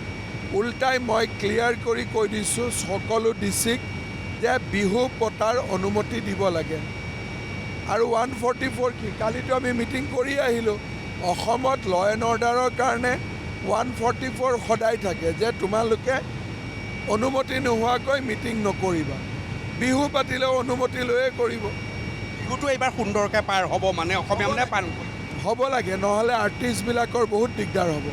উল্টাই মই ক্লিয়াৰ কৰি কৈ দিছোঁ সকলো ডিচিক যে বিহু পতাৰ অনুমতি দিব লাগে। আৰু 144 কি, কালিতো আমি মিটিং কৰি আহিলোঁ। অসমত ল এণ্ড অৰ্ডাৰৰ কাৰণে 144 সদায় থাকে যে তোমালোকে অনুমতি নোহোৱাকৈ মিটিং নকৰিবা। বিহু পাতিলেও অনুমতি লৈয়ে কৰিব। বিহুটো এইবাৰ সুন্দৰকৈ পাৰ হ'ব মানে অসমীয়া মানে পালন হ'ব লাগে, নহ'লে আৰ্টিষ্টবিলাকৰ বহুত দিগদাৰ হ'ব।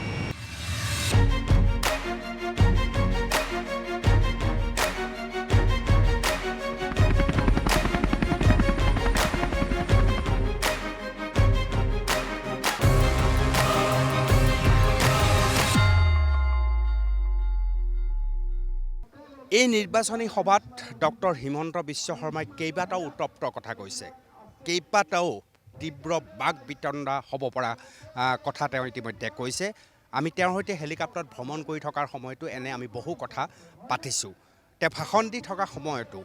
এই নিৰ্বাচনী সভাত ডক্টৰ হিমন্ত বিশ্ব শৰ্মাই কেইবাটাও উত্তপ্ত কথা কৈছে, কেইবাটাও তীব্ৰ বাক বিতণ্ডা হ'ব পৰা কথা তেওঁ ইতিমধ্যে কৈছে। আমি তেওঁৰ সৈতে হেলিকপ্টাৰত ভ্ৰমণ কৰি থকাৰ সময়তো এনে আমি বহু কথা পাতিছোঁ। তেওঁ ভাষণ দি থকা সময়তো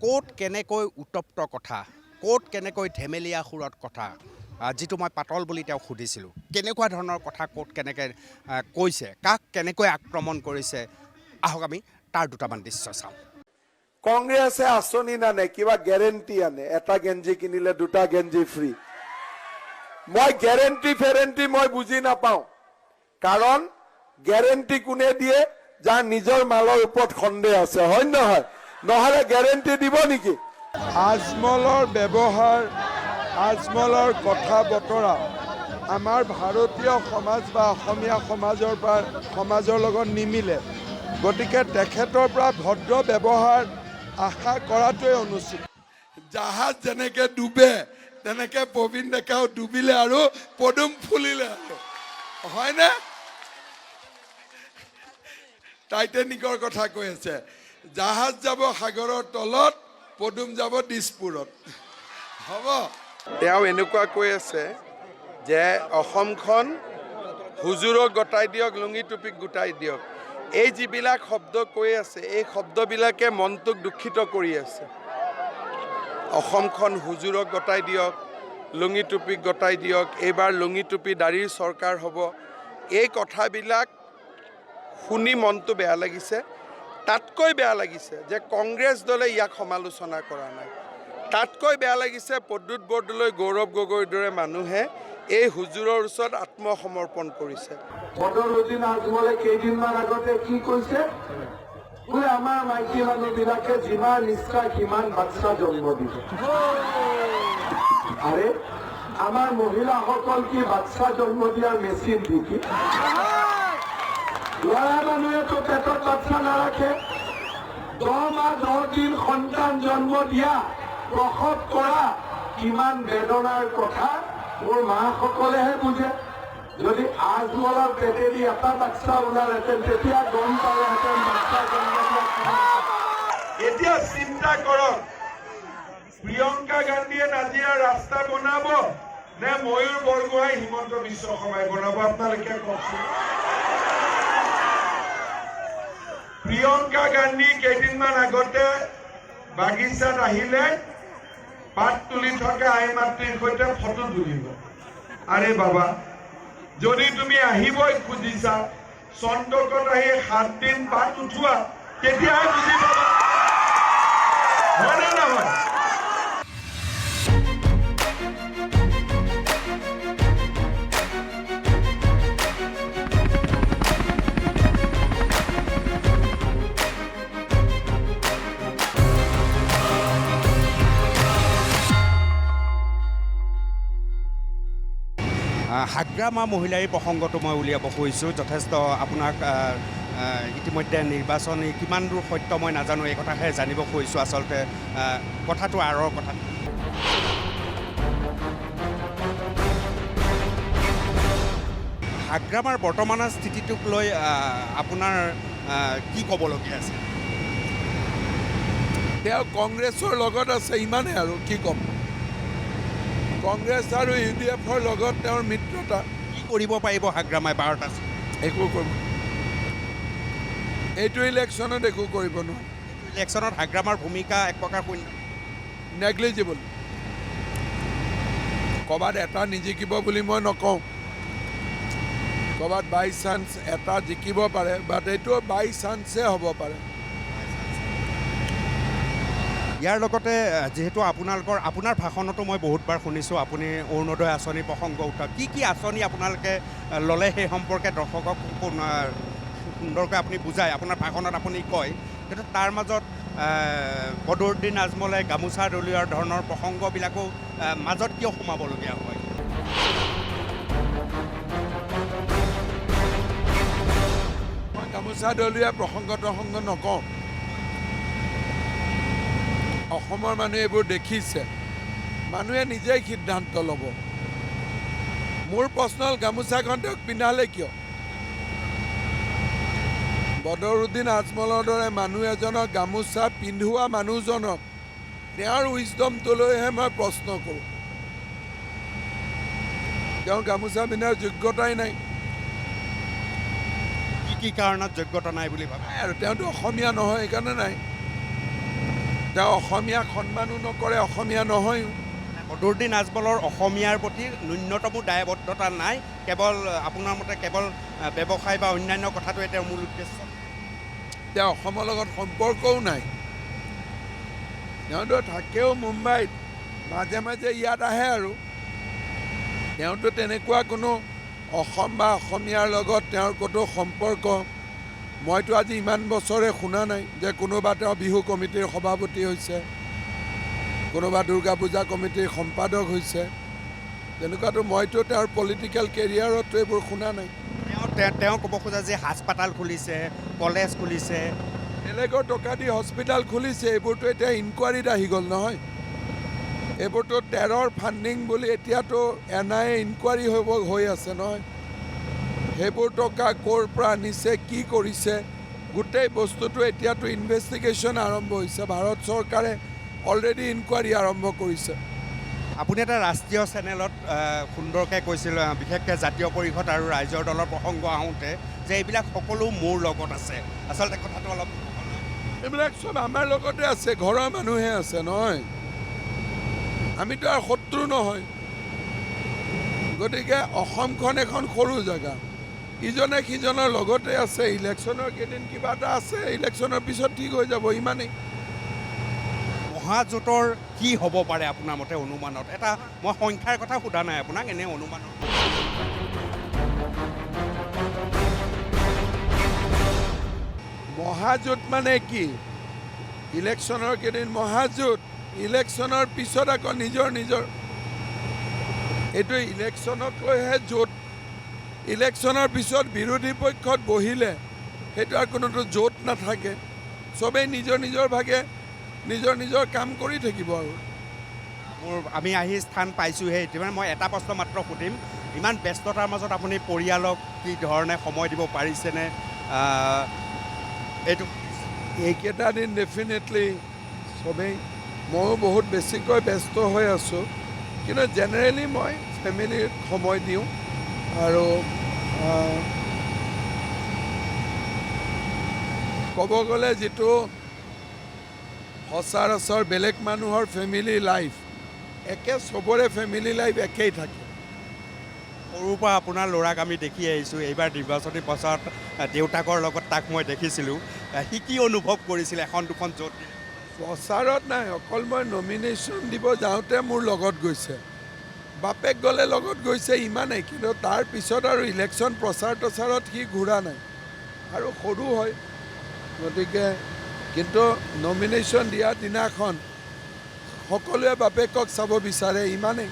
ক'ত কেনেকৈ উত্তপ্ত কথা, ক'ত কেনেকৈ ধেমেলীয়া সুৰত কথা, যিটো মই পাতল বুলি তেওঁক সুধিছিলোঁ, কেনেকুৱা ধৰণৰ কথা ক'ত কেনেকৈ কৈছে, কাক কেনেকৈ আক্ৰমণ কৰিছে, আহক আমি তাৰ দুটামান দৃশ্য চাওঁ। কংগ্ৰেছে আঁচনি নানে, কিবা গেৰেণ্টি আনে, এটা গেঞ্জি কিনিলে 2টা গেঞ্জি ফ্ৰী। মই গেৰেণ্টি ফেৰেণ্টি মই বুজি নাপাওঁ, কাৰণ গেৰেণ্টি কোনে দিয়ে, যাৰ নিজৰ মালৰ ওপৰত সন্দেহ আছে, হয় নহয়? নহ'লে গেৰেণ্টি দিব নেকি? আজমলৰ ব্যৱহাৰ, আজমলৰ কথা বতৰা আমাৰ ভাৰতীয় সমাজ বা অসমীয়া সমাজৰ লগত নিমিলে। গতিকে তেখেতৰ পৰা ভদ্ৰ ব্যৱহাৰ আশা কৰাটোৱে অনুচিত। জাহাজ যেনেকৈ ডুবে তেনেকৈ প্ৰবীণ ডেকাও ডুবিলে আৰু পদুম ফুলিলে আৰু, হয়নে? টাইটেনিকৰ কথা কৈ আছে, জাহাজ যাব সাগৰৰ তলত, পদুম যাব দিছপুৰত, হ'ব? তেওঁ এনেকুৱা কৈ আছে যে অসমখন হুজুৰক গতাই দিয়ক, লুঙি টুপিক গোটাই দিয়ক। এই যিবিলাক শব্দ কৈ আছে, এই শব্দবিলাকে মনটোক দূষিত কৰি আছে। অসমখন হুজুৰক গতাই দিয়ক, লুঙি টুপিক গতাই দিয়ক, এইবাৰ লুঙি টুপি দাড়িৰ চৰকাৰ হ'ব। এই কথাবিলাক শুনি মনটো বেয়া লাগিছে। তাতকৈ বেয়া লাগিছে যে কংগ্ৰেছ দলে ইয়াক সমালোচনা কৰা নাই। তাতকৈ বেয়া লাগিছে প্ৰদ্যুৎ বৰদলৈ, গৌৰৱ গগৈৰ দৰে মানুহে এই হুজুৰৰ ওচৰত আত্মসমৰ্পণ কৰিছে। বদৰুদ্দিন আজমলে কেইদিনমান আগতে কি কৈছে? বোলে আমাৰ মাইকী মানুহবিলাকে যিমান ইচ্ছা সিমান বাচ্চা জন্ম দিব। আৰে আমাৰ মহিলাসকল কি বাচ্চা জন্ম দিয়াৰ মেচিন নেকি? ল'ৰা মানুহেতো পেটত বাচ্চা নাৰাখে। 10 মাহ 10 দিন সন্তান জন্ম দিয়া, প্ৰসৱ কৰা কিমান বেদনাৰ কথা মোৰ মাসকলেহে বুজে। যদি আজমলৰ পেটেদি এটা বাচ্চা ওলালহেঁতেন তেতিয়া গম পালেহেঁতেন বাচ্চা জন্ম দিয়া। এতিয়া চিন্তা কৰক, প্ৰিয়ংকা গান্ধীয়ে নাজিৰা ৰাস্তা বনাব নে ময়ূৰ বৰগোহাঁই, হিমন্ত বিশ্ব শৰ্মাই বনাব? আপোনালোকে কওকচোন। প্ৰিয়ংকা গান্ধী কেইদিনমান আগতে বাগিচাত আহিলে পাত তুলি থকা আই মাতৃৰ সৈতে ফটো তুলিব। আৰে বাবা, যদি তুমি আহিবই খুজিছা, চন্দকত আহি 7 দিন পাত উঠোৱা, তেতিয়াহে বুজি পাবা, হয়নে নহয়? হাগ্ৰামা মহিলাৰ প্ৰসংগটো মই উলিয়াব খুজিছোঁ। যথেষ্ট আপোনাক ইতিমধ্যে নিৰ্বাচনী কিমান দূৰ সত্য মই নাজানো, এই কথাহে জানিব খুজিছোঁ। আচলতে কথাটো আঁৰৰ কথা। হাগ্ৰামাৰ বৰ্তমানৰ স্থিতিটোক লৈ আপোনাৰ কি ক'বলগীয়া আছে? তেওঁ কংগ্ৰেছৰ লগত আছে, ইমানেই আৰু কি ক'ম। কংগ্ৰেছ আৰু UDFৰ লগত তেওঁৰ মিত্ৰতা। কি কৰিব পাৰিব হাগ্ৰামাই 12টা? একো কৰিব, এইটো ইলেকশ্যনত একো কৰিব নোৱাৰে। ইলেকশ্যনত হাগ্ৰামাৰ ভূমিকা এক প্ৰকাৰ শূন্য, নেগলিজিবল। ক'ৰবাত এটা নিজিকিব বুলি মই নকওঁ, ক'ৰবাত বাই চান্স এটা জিকিব পাৰে, বাট এইটো বাই চান্সে হ'ব পাৰে। ইয়াৰ লগতে যিহেতু আপোনাৰ ভাষণতো মই বহুতবাৰ শুনিছোঁ আপুনি অৰুণোদয় আঁচনিৰ প্ৰসংগ উঠা। কি আঁচনি আপোনালোকে ল'লে সেই সম্পৰ্কে দৰ্শকক সুন্দৰকৈ আপুনি বুজায়, আপোনাৰ ভাষণত আপুনি কয়। কিন্তু তাৰ মাজত বদৰুদ্দিন আজমলে গামোচা দলিওৱাৰ ধৰণৰ প্ৰসংগবিলাকো মাজত কিয় সোমাবলগীয়া হয়? মই গামোচা দলিওৱা প্ৰসংগ নকওঁ। অসমৰ মানুহে এইবোৰ দেখিছে, মানুহে নিজেই সিদ্ধান্ত ল'ব। মোৰ প্ৰশ্ন হ'ল, গামোচাখন তেওঁক পিন্ধালে কিয়? বদৰুদ্দিন আজমলৰ দৰে মানুহ এজনক গামোচা পিন্ধোৱা মানুহজনক তেওঁৰ উইজডমটো লৈহে মই প্ৰশ্ন কৰোঁ। তেওঁৰ গামোচা পিন্ধাৰ যোগ্যতাই নাই। কি কাৰণত যোগ্যতা নাই বুলি ভাবে? আৰু তেওঁতো অসমীয়া নহয়, সেইকাৰণে নাই। তেওঁ অসমীয়াক সন্মানো নকৰে, অসমীয়া নহয়ো। বদৰুদ্দিন আজমলৰ অসমীয়াৰ প্ৰতি ন্যূনতমো দায়বদ্ধতা নাই, কেৱল আপোনাৰ মতে কেৱল ব্যৱসায় বা অন্যান্য কথাটোৱে তেওঁৰ মূল উদ্দেশ্য? তেওঁ অসমৰ লগত সম্পৰ্কও নাই। তেওঁতো থাকেও মুম্বাইত, মাজে মাজে ইয়াত আহে আৰু। তেওঁতো তেনেকুৱা কোনো অসম বা অসমীয়াৰ লগত তেওঁৰ ক'তো সম্পৰ্ক মইতো আজি ইমান বছৰে শুনা নাই যে কোনোবা তেওঁ বিহু কমিটিৰ সভাপতি হৈছে, কোনোবা দুৰ্গা পূজা কমিটিৰ সম্পাদক হৈছে। তেনেকুৱাতো মইতো তেওঁৰ পলিটিকেল কেৰিয়াৰতো এইবোৰ শুনা নাই। তেওঁ ক'ব খোজে যে হাস্পাতাল খুলিছে, কলেজ খুলিছে, বেলেগৰ টকা দি হস্পিটেল খুলিছে, এইবোৰতো এতিয়া ইনকুৱাৰীত আহি গ'ল নহয়। এইবোৰতো টেৰৰ ফাণ্ডিং বুলি এতিয়াতো NIA ইনকুৱাৰী হৈ আছে নহয়। সেইবোৰ টকা ক'ৰ পৰা আনিছে, কি কৰিছে, গোটেই বস্তুটো এতিয়াতো ইনভেষ্টিগেশ্যন আৰম্ভ হৈছে। ভাৰত চৰকাৰে অলৰেডি ইনকুৱাৰী আৰম্ভ কৰিছে। আপুনি এটা ৰাষ্ট্ৰীয় চেনেলত সুন্দৰকৈ কৈছিল, বিশেষকৈ জাতীয় পৰিষদ আৰু ৰাইজৰ দলৰ প্ৰসংগ আহোঁতে, যে এইবিলাক সকলো মোৰ লগত আছে। আচলতে কথাটো অলপ এইবিলাক চব আমাৰ লগতে আছে, ঘৰৰ মানুহে আছে নহয়, আমিতো আৰু শত্ৰু নহয়। গতিকে অসমখন এখন সৰু জেগা, ইজনে সিজনৰ লগতে আছে। ইলেকশ্যনৰ কেইদিন কিবা এটা আছে, ইলেকশ্যনৰ পিছত ঠিক হৈ যাব, ইমানেই। মহাজোঁটৰ কি হ'ব পাৰে আপোনাৰ মতে অনুমানত? এটা মই সংখ্যাৰ কথা সোধা নাই আপোনাক, এনে অনুমানত। মহাজোঁট মানে কি? ইলেকশ্যনৰ কেইদিন মহাজোঁট, ইলেকশ্যনৰ পিছত আকৌ নিজৰ এইটো ইলেকশ্যনক লৈহে জোঁট। ইলেকশ্যনৰ পিছত বিৰোধী পক্ষত বহিলে সেইটো আৰু কোনোতো জোঁট নাথাকে। চবেই নিজৰ ভাগে নিজৰ কাম কৰি থাকিব। আৰু আমি আহি স্থান পাইছোঁহে, এতিয়া মই এটা প্ৰশ্ন মাত্ৰ সুধিম, ইমান ব্যস্ততাৰ মাজত আপুনি পৰিয়ালক কি ধৰণে সময় দিব পাৰিছেনে? এইটো এইকেইটা দিন ডেফিনেটলি চবেই, ময়ো বহুত বেছিকৈ ব্যস্ত হৈ আছোঁ, কিন্তু জেনেৰেলি মই ফেমিলিক সময় দিওঁ। আৰু ক'ব গ'লে যিটো সচৰাচৰ বেলেগ মানুহৰ ফেমিলি লাইফ, চবৰে ফেমিলি লাইফ একেই থাকে। সৰুৰ পৰা আপোনাৰ ল'ৰাক আমি দেখি আহিছোঁ, এইবাৰ নিৰ্বাচনী প্ৰচাৰত দেউতাকৰ লগত তাক মই দেখিছিলোঁ। সি কি অনুভৱ কৰিছিল এখন দুখন য'ত? প্ৰচাৰত নাই, অকল মই নমিনেশ্যন দিব যাওঁতে মোৰ লগত গৈছে, বাপেক গ'লে লগত গৈছে, ইমানেই। কিন্তু তাৰ পিছত আৰু ইলেকশ্যন প্ৰচাৰত সি ঘূৰা নাই, আৰু সৰু হয়। গতিকে কিন্তু নমিনেশ্যন দিয়া দিনাখন সকলোৱে বাপেকক চাব বিচাৰে, ইমানেই।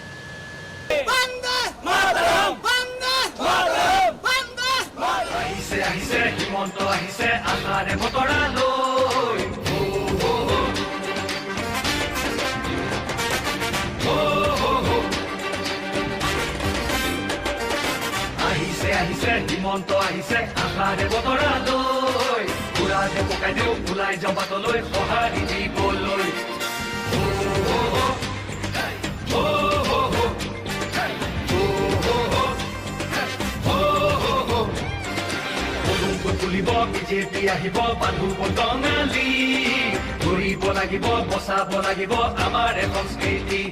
আহিছে হিমন্ত আহিছে আশাৰে বতৰা লৈ। আহিছে হিমন্ত আহিছে আশাৰে বতৰা লৈ। ঘূৰাতে পকাই দিওঁ ওলাই যাওঁ বাটলৈ সঁহাৰি দিবলৈ। তুলিব বিজেপি আহিব বান্ধু বঙালী, ধৰিব লাগিব বচাব লাগিব আমাৰ সংস্কৃতি।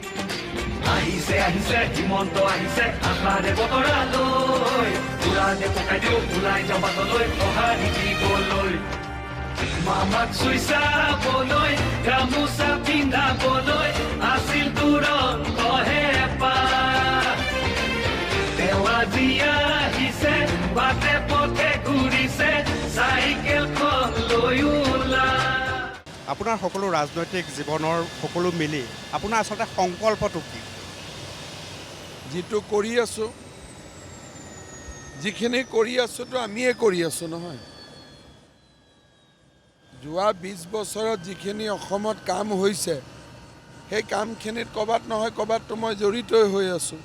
আহিছে হিমন্ত আহিছে আশাৰে বতৰা লৈ। ঘূৰাতে পকাই দিওঁ ওলাই যাওঁ বাটলৈ সঁহাৰি দিবলৈ। মামাক চুই চাবলৈ গামোচা পিন্ধাবলৈ আছিল তুৰন্তহে হেঁপাহ। তেওঁ আজি আহিছে বাটে পথে ঘূৰিছে চাইকেলখন লৈ ওলা। আপোনাৰ সকলো ৰাজনৈতিক জীৱনৰ সকলো মিলি আপোনাৰ আচলতে সংকল্পটো কি? যিটো কৰি আছোঁ, যিখিনি কৰি আছোঁতো আমিয়ে কৰি আছোঁ নহয়। যোৱা 20 বছৰত যিখিনি অসমত কাম হৈছে, সেই কামখিনিত ক'ৰবাত নহয় ক'ৰবাততো মই জড়িতই হৈ আছোঁ।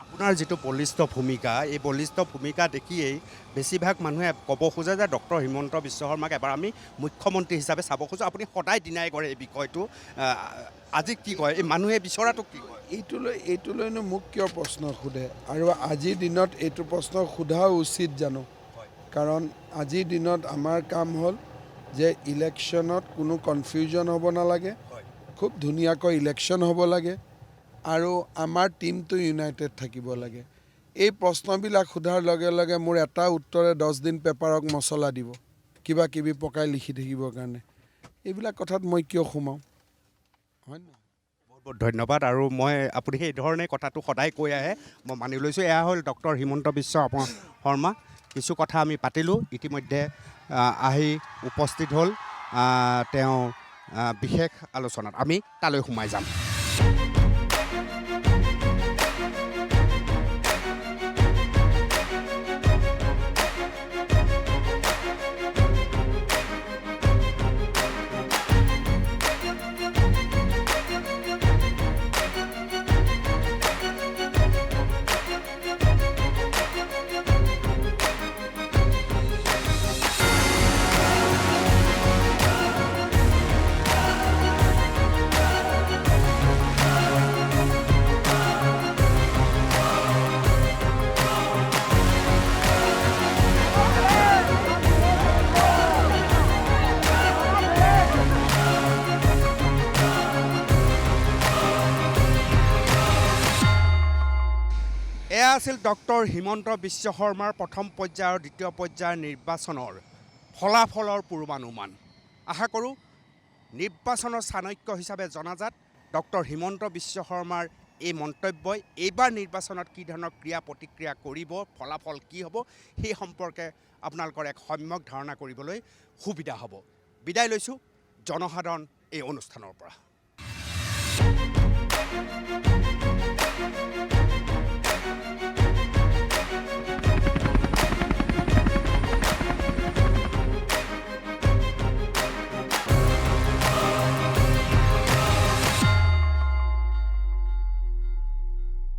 আপোনাৰ যিটো বলিষ্ঠ ভূমিকা, এই বলিষ্ঠ ভূমিকা দেখিয়েই বেছিভাগ মানুহে ক'ব খোজে যে ডক্টৰ হিমন্ত বিশ্ব শৰ্মাক এবাৰ আমি মুখ্যমন্ত্ৰী হিচাপে চাব খোজোঁ। আপুনি সদায় ডিনাই কৰে এই বিষয়টো, আজি কি কয়, এই মানুহে বিচৰাটো কি কয়? এইটোলৈনো মোক কিয় প্ৰশ্ন সোধে? আৰু আজিৰ দিনত এইটো প্ৰশ্ন সোধাও উচিত জানো? কাৰণ আজিৰ দিনত আমাৰ কাম হ'ল যে ইলেকশ্যনত কোনো কনফিউজন হ'ব নালাগে, খুব ধুনীয়াকৈ ইলেকশ্যন হ'ব লাগে, আৰু আমাৰ টীমটো ইউনাইটেড থাকিব লাগে। এই প্ৰশ্নবিলাক সোধাৰ লগে লগে মোৰ এটা উত্তৰে 10 দিন পেপাৰক মছলা দিব, কিবা কিবি পকাই লিখি থাকিবৰ কাৰণে। এইবিলাক কথাত মই কিয় সোমাওঁ, হয় নহয়? বহুত বহুত ধন্যবাদ। আৰু মই আপুনি সেইধৰণে কথাটো সদায় কৈ আহে, মই মানি লৈছোঁ। এয়া হ'ল ডক্টৰ হিমন্ত বিশ্ব শৰ্মা। কিছু কথা আমি পাতিলোঁ। ইতিমধ্যে আহি উপস্থিত হ'ল তেওঁ বিশেষ আলোচনাত। আমি তালৈ সোমাই যাম। এয়া আছিল ডক্টৰ হিমন্ত বিশ্ব শৰ্মাৰ প্ৰথম পৰ্যায়ৰ দ্বিতীয় পৰ্যায়ৰ নিৰ্বাচনৰ ফলাফলৰ পূৰ্বানুমান। আশা কৰোঁ নিৰ্বাচনৰ চাণক্য হিচাপে জনাজাত ডক্টৰ হিমন্ত বিশ্ব শৰ্মাৰ এই মন্তব্যই এইবাৰ নিৰ্বাচনত কি ধৰণৰ ক্ৰিয়া প্ৰতিক্ৰিয়া কৰিব, ফলাফল কি হ'ব, সেই সম্পৰ্কে আপোনালোকৰ এক সম্যক ধাৰণা কৰিবলৈ সুবিধা হ'ব। বিদায় লৈছোঁ জনসাধাৰণ এই অনুষ্ঠানৰ পৰা।